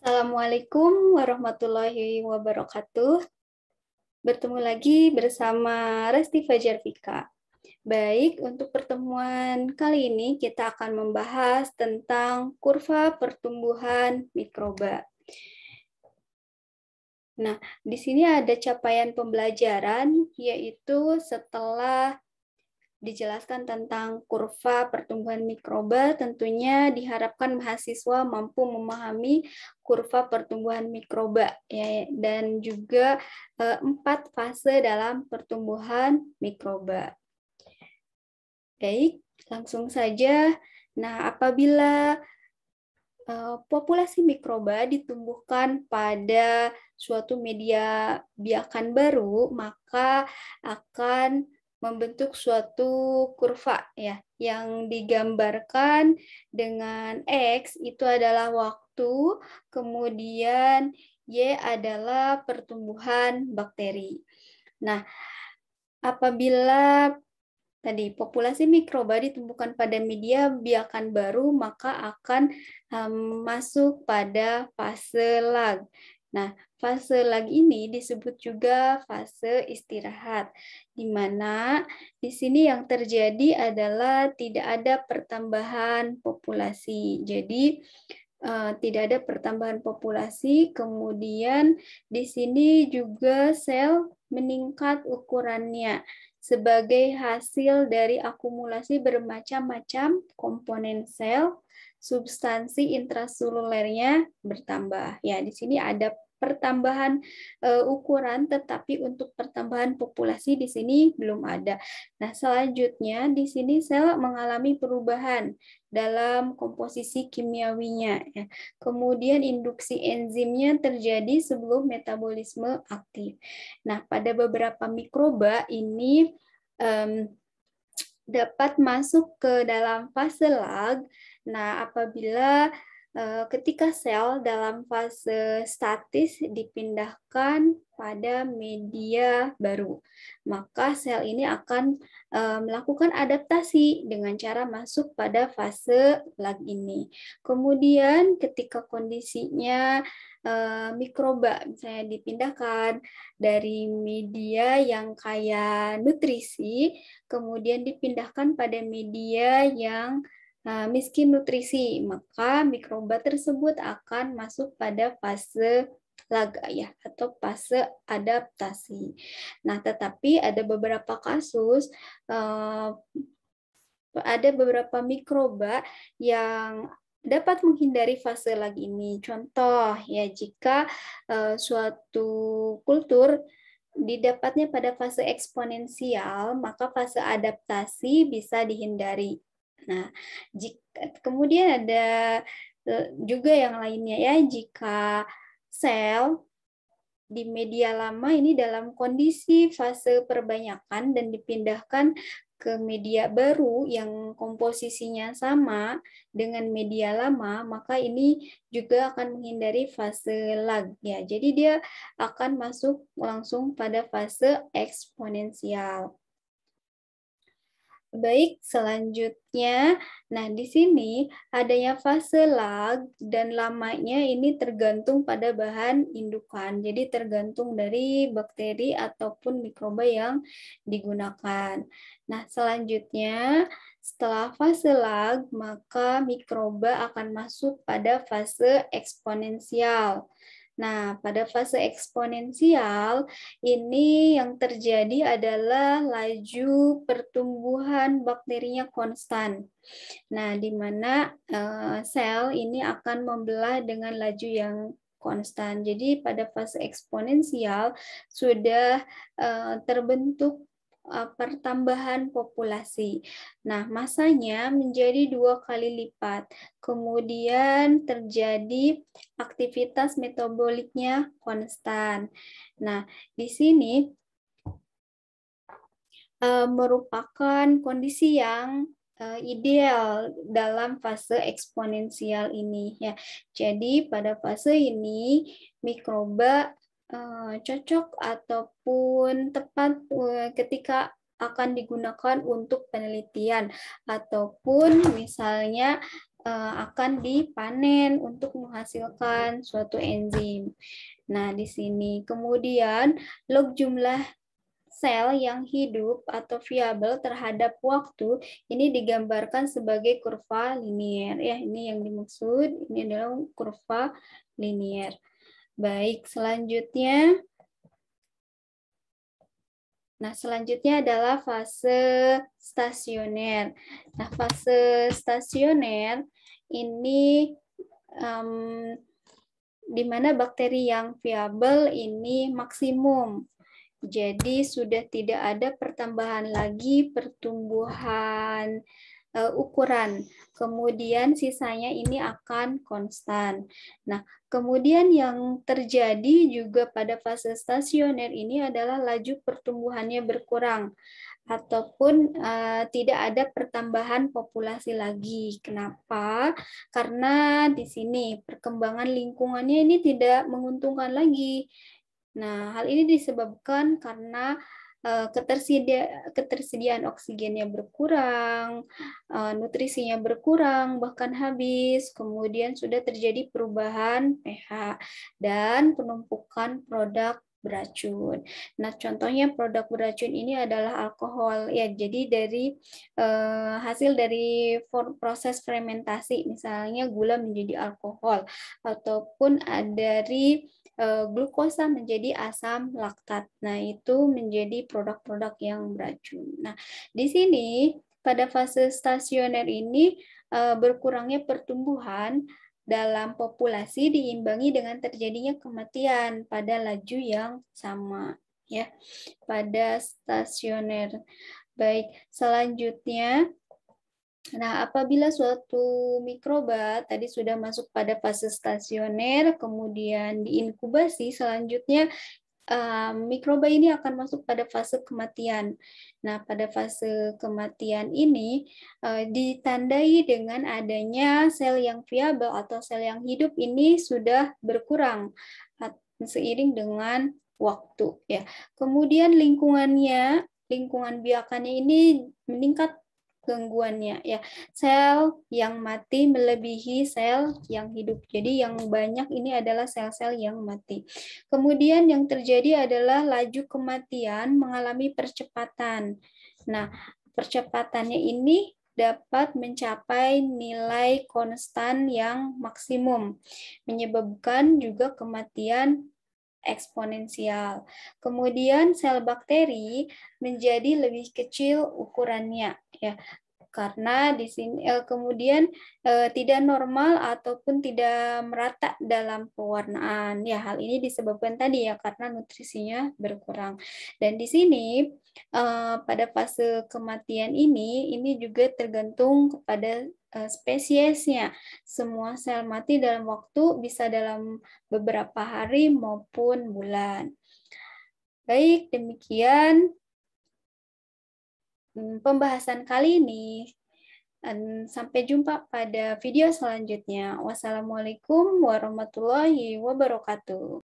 Assalamualaikum warahmatullahi wabarakatuh. Bertemu lagi bersama Resti Fajar Fika. Baik, untuk pertemuan kali ini kita akan membahas tentang kurva pertumbuhan mikroba. Nah, di sini ada capaian pembelajaran, yaitu setelah dijelaskan tentang kurva pertumbuhan mikroba, tentunya diharapkan mahasiswa mampu memahami kurva pertumbuhan mikroba ya, dan juga 4 fase dalam pertumbuhan mikroba. Baik, langsung saja. Nah, apabila populasi mikroba ditumbuhkan pada suatu media biakan baru, maka akan membentuk suatu kurva ya yang digambarkan dengan X itu adalah waktu, kemudian Y adalah pertumbuhan bakteri. Nah, apabila tadi populasi mikroba ditumbuhkan pada media biakan baru, maka akan masuk pada fase lag. Nah, fase lag ini disebut juga fase istirahat, di mana di sini yang terjadi adalah tidak ada pertambahan populasi. Jadi tidak ada pertambahan populasi, kemudian di sini juga sel meningkat ukurannya sebagai hasil dari akumulasi bermacam-macam komponen sel, substansi intraselulernya bertambah. Ya, di sini ada pertambahan ukuran, tetapi untuk pertambahan populasi di sini belum ada. Nah, selanjutnya di sini sel mengalami perubahan dalam komposisi kimiawinya. Ya. Kemudian induksi enzimnya terjadi sebelum metabolisme aktif. Nah, pada beberapa mikroba ini dapat masuk ke dalam fase lag. Nah, apabila ketika sel dalam fase statis dipindahkan pada media baru, maka sel ini akan melakukan adaptasi dengan cara masuk pada fase lag ini. Kemudian ketika kondisinya mikroba misalnya dipindahkan dari media yang kaya nutrisi, kemudian dipindahkan pada media yang miskin nutrisi, maka mikroba tersebut akan masuk pada fase lag ya atau fase adaptasi. Nah, tetapi ada beberapa kasus ada beberapa mikroba yang dapat menghindari fase lag ini. Contoh ya, jika suatu kultur didapatnya pada fase eksponensial, maka fase adaptasi bisa dihindari. Nah, kemudian ada juga yang lainnya ya, jika sel di media lama ini dalam kondisi fase perbanyakan dan dipindahkan ke media baru yang komposisinya sama dengan media lama, maka ini juga akan menghindari fase lag ya. Jadi dia akan masuk langsung pada fase eksponensial. Baik, selanjutnya, nah di sini adanya fase lag dan lamanya ini tergantung pada bahan indukan. Jadi tergantung dari bakteri ataupun mikroba yang digunakan. Nah, selanjutnya setelah fase lag, maka mikroba akan masuk pada fase eksponensial. Nah, pada fase eksponensial ini yang terjadi adalah laju pertumbuhan bakterinya konstan. Nah, di mana sel ini akan membelah dengan laju yang konstan. Jadi pada fase eksponensial sudah terbentuk pertambahan populasi. Nah, masanya menjadi 2 kali lipat. Kemudian terjadi aktivitas metaboliknya konstan. Nah, di sini merupakan kondisi yang ideal dalam fase eksponensial ini ya. Jadi pada fase ini mikroba cocok ataupun tepat ketika akan digunakan untuk penelitian ataupun misalnya akan dipanen untuk menghasilkan suatu enzim. Nah, di sini kemudian log jumlah sel yang hidup atau viabel terhadap waktu ini digambarkan sebagai kurva linier. Ya, ini yang dimaksud, ini adalah kurva linier. Baik, selanjutnya. Nah, selanjutnya adalah fase stasioner. Nah, fase stasioner ini di mana bakteri yang viabel ini maksimum. Jadi sudah tidak ada pertambahan lagi pertumbuhan ukuran. Kemudian sisanya ini akan konstan. Nah, kemudian yang terjadi juga pada fase stasioner ini adalah laju pertumbuhannya berkurang ataupun tidak ada pertambahan populasi lagi. Kenapa? Karena di sini perkembangan lingkungannya ini tidak menguntungkan lagi. Nah, hal ini disebabkan karena ketersediaan oksigennya berkurang, nutrisinya berkurang, bahkan habis, kemudian sudah terjadi perubahan pH dan penumpukan produk beracun. Nah, contohnya produk beracun ini adalah alkohol. Ya, jadi dari hasil dari proses fermentasi, misalnya gula menjadi alkohol, ataupun dari glukosa menjadi asam laktat. Nah, itu menjadi produk-produk yang beracun. Nah, di sini pada fase stasioner ini berkurangnya pertumbuhan dalam populasi diimbangi dengan terjadinya kematian pada laju yang sama, ya, pada stasioner. Baik, selanjutnya, nah, apabila suatu mikroba tadi sudah masuk pada fase stasioner, kemudian diinkubasi, selanjutnya mikroba ini akan masuk pada fase kematian. Nah, pada fase kematian ini ditandai dengan adanya sel yang viabel atau sel yang hidup ini sudah berkurang seiring dengan waktu, ya. Kemudian lingkungan biakannya ini meningkat gangguannya, ya. Sel yang mati melebihi sel yang hidup. Jadi yang banyak ini adalah sel-sel yang mati. Kemudian yang terjadi adalah laju kematian mengalami percepatan. Nah, percepatannya ini dapat mencapai nilai konstan yang maksimum, menyebabkan juga kematian eksponensial. Kemudian sel bakteri menjadi lebih kecil ukurannya, ya, karena di sini kemudian tidak normal ataupun tidak merata dalam pewarnaan. Ya, hal ini disebabkan tadi ya karena nutrisinya berkurang. Dan di sini pada fase kematian ini juga tergantung kepada spesiesnya. Semua sel mati dalam waktu bisa dalam beberapa hari maupun bulan. Baik, demikian pembahasan kali ini. Sampai jumpa pada video selanjutnya. Wassalamualaikum warahmatullahi wabarakatuh.